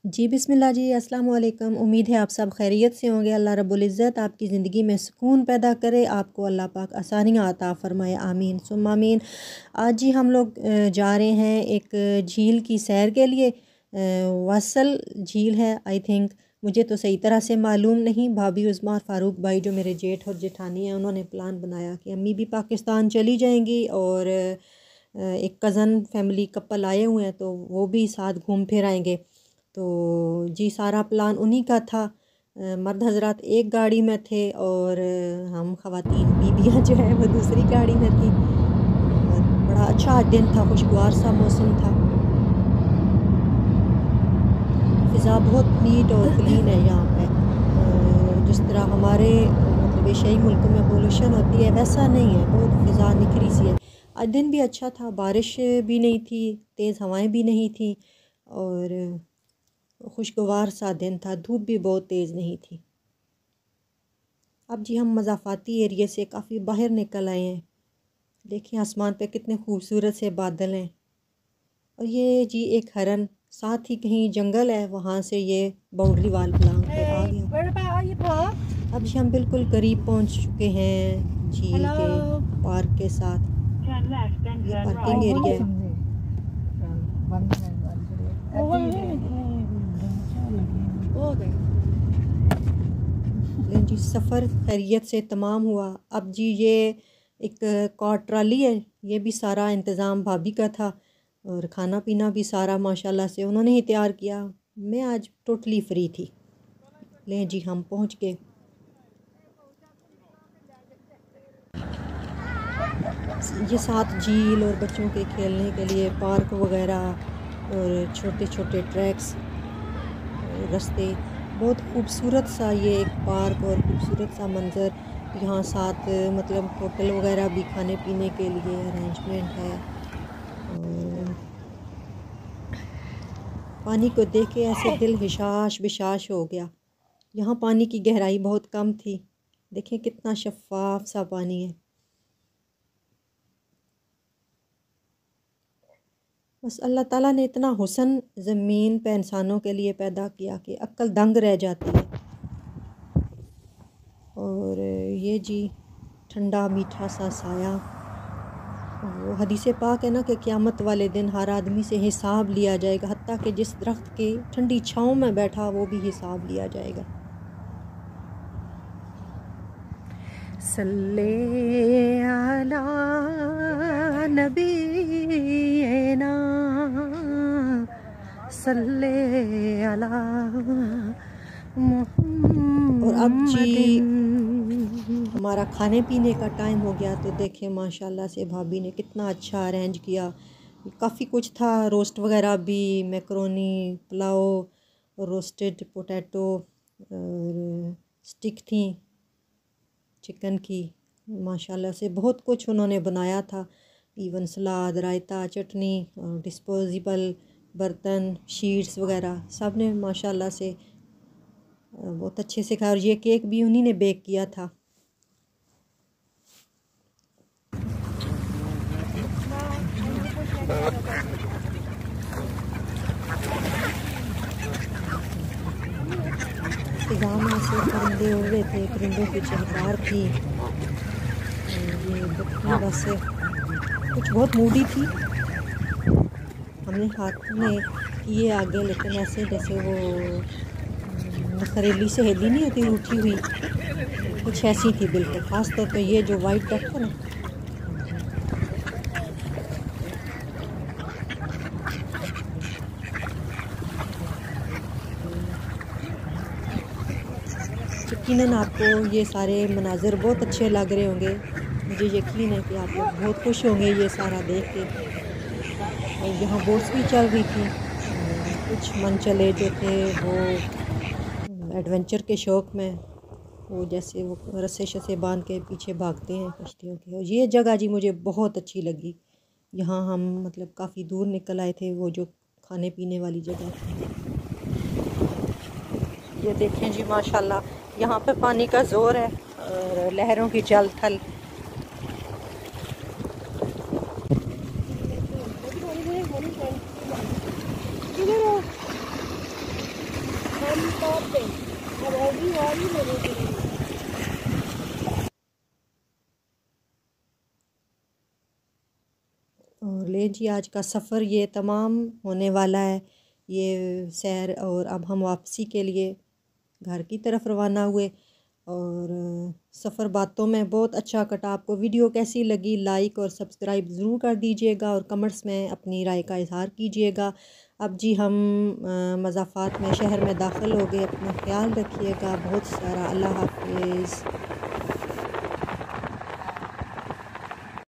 जी बिस्मिल्लाह जी, अस्सलाम वालेकुम। उम्मीद है आप सब खैरियत से होंगे। अल्लाह रब्बुल इज़्ज़त आपकी ज़िंदगी में सुकून पैदा करे, आपको अल्लाह पाक आसानियाँ अता फ़रमाए, आमीन सुम्मा आमीन। आज जी हम लोग जा रहे हैं एक झील की सैर के लिए। वासल झील है आई थिंक, मुझे तो सही तरह से मालूम नहीं। भाभी उस्मा और फ़ारूक भाई जो मेरे जेठ और जेठानी हैं, उन्होंने प्लान बनाया कि अम्मी भी पाकिस्तान चली जाएंगी और एक कज़न फैमिली कपल आए हुए हैं तो वो भी साथ घूम फिर आएंगे। तो जी सारा प्लान उन्हीं का था। मर्द हजरात एक गाड़ी में थे और हम ख़वातीन बीबियाँ जो है वो दूसरी गाड़ी में थी। और बड़ा अच्छा दिन था, खुशगवार सा मौसम था। फ़िज़ा बहुत नीट और क्लीन है यहाँ पे। जिस तरह हमारे मतलब एशियाई मुल्कों में पोल्यूशन होती है वैसा नहीं है, बहुत फ़िज़ा निखरी सी है। आज दिन भी अच्छा था, बारिश भी नहीं थी, तेज़ हवाएं भी नहीं थी और खुशगवार सा दिन था, धूप भी बहुत तेज़ नहीं थी। अब जी हम मज़ाफ़ाती एरिया से काफ़ी बाहर निकल आए हैं। देखिए आसमान पे कितने खूबसूरत से बादल हैं और ये जी एक हरन, साथ ही कहीं जंगल है, वहाँ से ये बाउंड्री वाल प्लांट पे आ गया। अब जी हम बिल्कुल करीब पहुँच चुके हैं झील के पार्क के साथ। ये पार्किंग एरिया है। जी सफ़र खैरियत से तमाम हुआ। अब जी ये एक कार ट्राली है, ये भी सारा इंतज़ाम भाभी का था और खाना पीना भी सारा माशाल्लाह से उन्होंने ही तैयार किया। मैं आज टोटली फ्री थी। लें जी हम पहुंच गए। ये साथ झील और बच्चों के खेलने के लिए पार्क वगैरह और छोटे छोटे ट्रैक्स, रास्ते, बहुत खूबसूरत सा ये एक पार्क और खूबसूरत सा मंज़र। यहाँ साथ मतलब होटल वगैरह भी खाने पीने के लिए अरेंजमेंट है। और पानी को देख के ऐसे दिल हिशाश बिशाश हो गया। यहाँ पानी की गहराई बहुत कम थी, देखें कितना शफ़ाफ सा पानी है। बस अल्लाह ताला ने इतना हुस्न ज़मीन पे इंसानों के लिए पैदा किया कि अक्ल दंग रह जाती है। और ये जी ठंडा मीठा सा साया, वो हदीसे पाक है ना कि क़यामत वाले दिन हर आदमी से हिसाब लिया जाएगा, हत्ता कि जिस दरख्त के ठंडी छाँव में बैठा वो भी हिसाब लिया जाएगा। सल्ले अला नबीना सल्ले अला मुहम्मद। और अब जी हमारा खाने पीने का टाइम हो गया तो देखें माशाल्लाह से भाभी ने कितना अच्छा अरेंज किया। काफ़ी कुछ था, रोस्ट वगैरह भी, मैकरोनी, पुलाव, रोस्टेड पोटैटो और स्टिक थी चिकन की। माशाल्लाह से बहुत कुछ उन्होंने बनाया था, इवन सलाद, रायता, चटनी, डिस्पोजेबल बर्तन, शीट्स वगैरह सब ने माशाल्लाह से बहुत अच्छे से खाया। और ये केक भी उन्हीं ने बेक किया था। फिज़ा में से परिंदे उड़ रहे थे, परिंदों की चहकार थी। ये बकरी वैसे कुछ बहुत मूडी थी, हमने हाथ में किए आगे, लेकिन ऐसे जैसे वो नखरेली सहेली नहीं होती रूठी हुई, कुछ ऐसी थी बिल्कुल। ख़ास तौर पे ये जो वाइट डक था ना, यकीनन आपको ये सारे मनाज़र बहुत अच्छे लग रहे होंगे। मुझे यकीन है कि आप लोग बहुत खुश होंगे ये सारा देख के। और यहाँ बोट्स भी चल रही थी, कुछ मन चले जो थे वो एडवेंचर के शौक़ में वो जैसे वो रस्से शस्से बांध के पीछे भागते हैं कश्तियों के। और ये जगह जी मुझे बहुत अच्छी लगी। यहाँ हम मतलब काफ़ी दूर निकल आए थे, वो जो खाने पीने वाली जगह थी। ये देखें जी माशाल्लाह यहाँ पे पानी का ज़ोर है और लहरों की चल थल। टॉप पे अब होगी और भी लोगों के लिए। और ले जी आज का सफ़र ये तमाम होने वाला है, ये सैर, और अब हम वापसी के लिए घर की तरफ रवाना हुए। और सफ़र बातों में बहुत अच्छा कटा। आपको वीडियो कैसी लगी लाइक और सब्सक्राइब ज़रूर कर दीजिएगा और कमेंट्स में अपनी राय का इज़हार कीजिएगा। अब जी हम मज़ाफ़ात में शहर में दाखिल हो गए। अपना ख्याल रखिएगा बहुत सारा। अल्लाह हाफ़िज़।